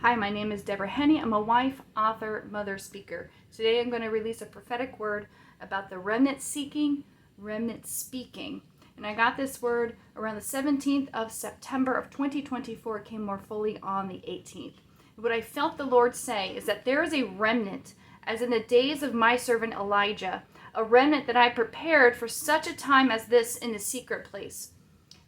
Hi, my name is Deborah Henney. I'm a wife, author, mother, speaker. Today I'm going to release a prophetic word about the remnant seeking, remnant speaking. And I got this word around the 17th of September of 2024. It came more fully on the 18th. What I felt the Lord say is that there is a remnant, as in the days of my servant Elijah, a remnant that I prepared for such a time as this in the secret place.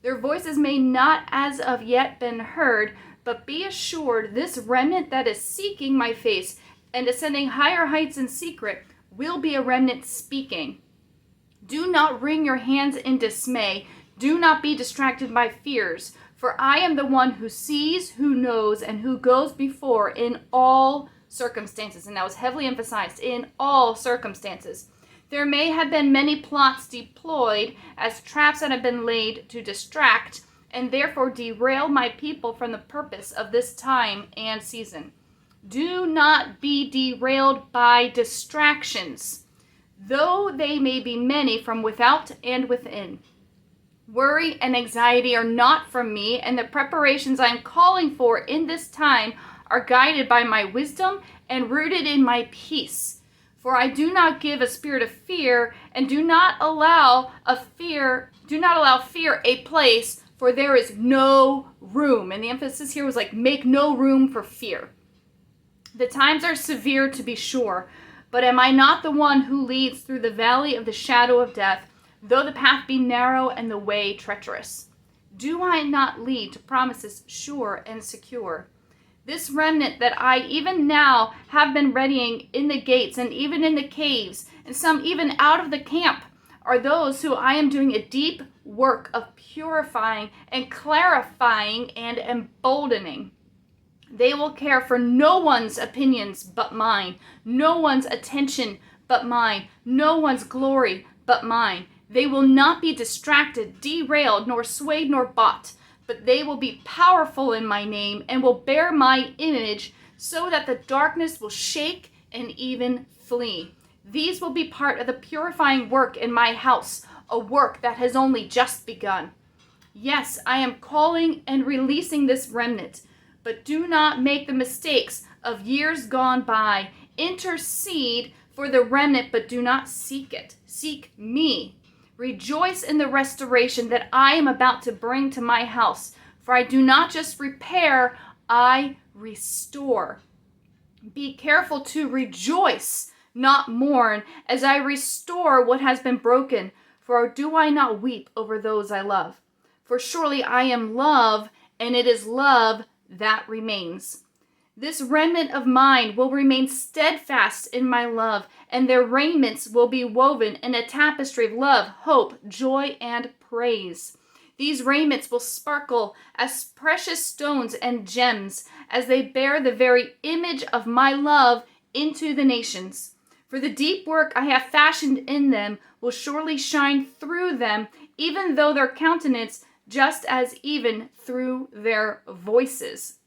Their voices may not as of yet been heard, but be assured this remnant that is seeking my face and ascending higher heights in secret will be a remnant speaking. Do not wring your hands in dismay. Do not be distracted by fears, for I am the one who sees, who knows, and who goes before in all circumstances. And that was heavily emphasized, in all circumstances. There may have been many plots deployed as traps that have been laid to distract and therefore derail my people from the purpose of this time and season. Do not be derailed by distractions, though they may be many from without and within. Worry and anxiety are not from me, and the preparations I am calling for in this time are guided by my wisdom and rooted in my peace. For I do not give a spirit of fear, and do not allow fear a place, for there is no room. And the emphasis here was make no room for fear. The times are severe, to be sure, but am I not the one who leads through the valley of the shadow of death, though the path be narrow and the way treacherous? Do I not lead to promises sure and secure? This remnant that I even now have been readying in the gates and even in the caves, and some even out of the camp, are those who I am doing a deep work of purifying and clarifying and emboldening. They will care for no one's opinions but mine, no one's attention but mine, no one's glory but mine. They will not be distracted, derailed, nor swayed, nor bought, but they will be powerful in my name and will bear my image, so that the darkness will shake and even flee. These will be part of the purifying work in my house, a work that has only just begun. Yes, I am calling and releasing this remnant, but do not make the mistakes of years gone by. Intercede for the remnant, but do not seek it. Seek me. Rejoice in the restoration that I am about to bring to my house, for I do not just repair, I restore. Be careful to rejoice, not mourn, as I restore what has been broken, for do I not weep over those I love? For surely I am love, and it is love that remains. This remnant of mine will remain steadfast in my love, and their raiments will be woven in a tapestry of love, hope, joy, and praise. These raiments will sparkle as precious stones and gems as they bear the very image of my love into the nations. For the deep work I have fashioned in them will surely shine through them, even though their countenance, just as even through their voices.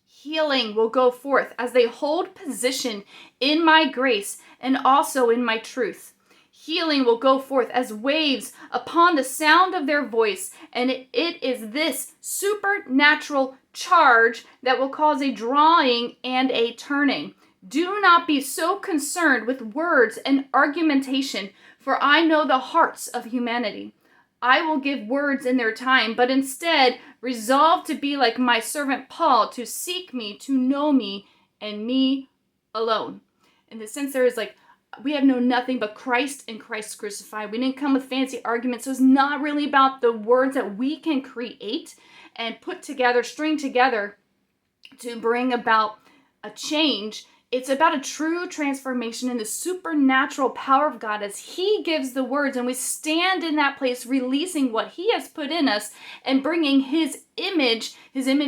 Healing will go forth as they hold position in my grace and also in my truth. Healing will go forth as waves upon the sound of their voice, and it is this supernatural charge that will cause a drawing and a turning. Do not be so concerned with words and argumentation, for I know the hearts of humanity. I will give words in their time, but instead resolve to be like my servant Paul, to seek me, to know me, and me alone. In the sense there is we have known nothing but Christ and Christ crucified. We didn't come with fancy arguments. So it's not really about the words that we can create and put together, string together to bring about a change. It's about a true transformation in the supernatural power of God as He gives the words, and we stand in that place releasing what He has put in us and bringing His image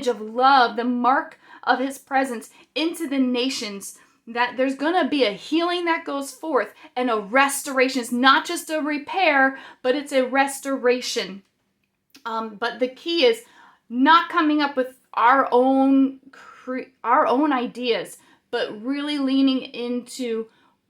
of love, the mark of His presence, into the nations. That there's going to be a healing that goes forth and a restoration. It's not just a repair, but it's a restoration. But the key is not coming up with our own ideas, but really leaning into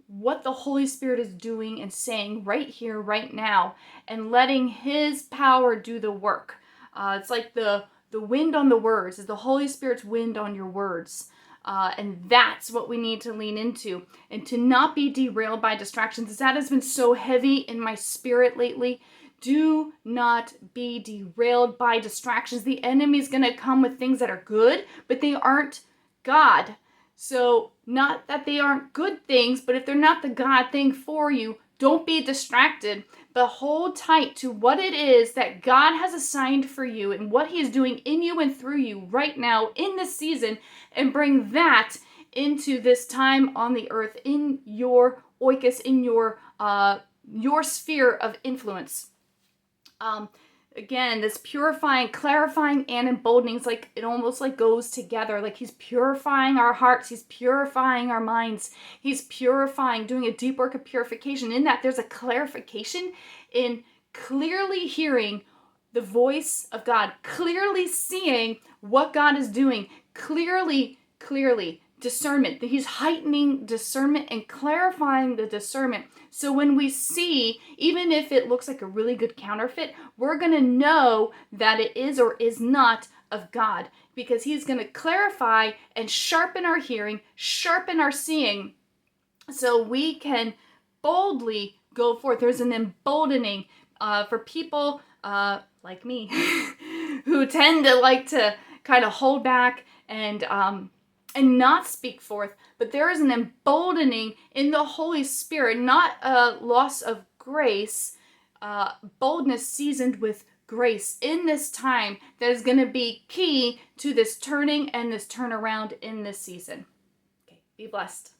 what the Holy Spirit is doing and saying right here, right now, and letting His power do the work. It's like the the wind on the words, is the Holy Spirit's wind on your words. And that's what we need to lean into, and to not be derailed by distractions. That has been so heavy in my spirit lately. Do not be derailed by distractions. The enemy's going to come with things that are good, but they aren't God. So not that they aren't good things, but if they're not the God thing for you, don't be distracted, but hold tight to what it is that God has assigned for you and what he is doing in you and through you right now in this season, and bring that into this time on the earth, in your oikos, in your sphere of influence. Again, this purifying, clarifying, and emboldening is like, it almost like goes together. Like he's purifying our hearts. He's purifying our minds. He's purifying, doing a deep work of purification. In that, there's a clarification in clearly hearing the voice of God, clearly seeing what God is doing, clearly discernment. He's heightening discernment and clarifying the discernment. So when we see, even if it looks like a really good counterfeit, we're going to know that it is or is not of God, because he's going to clarify and sharpen our hearing, sharpen our seeing, so we can boldly go forth. There's an emboldening for people like me who tend to like to kind of hold back and not speak forth, but there is an emboldening in the Holy Spirit, not a loss of grace, boldness seasoned with grace in this time, that is going to be key to this turning and this turnaround in this season. Okay, be blessed.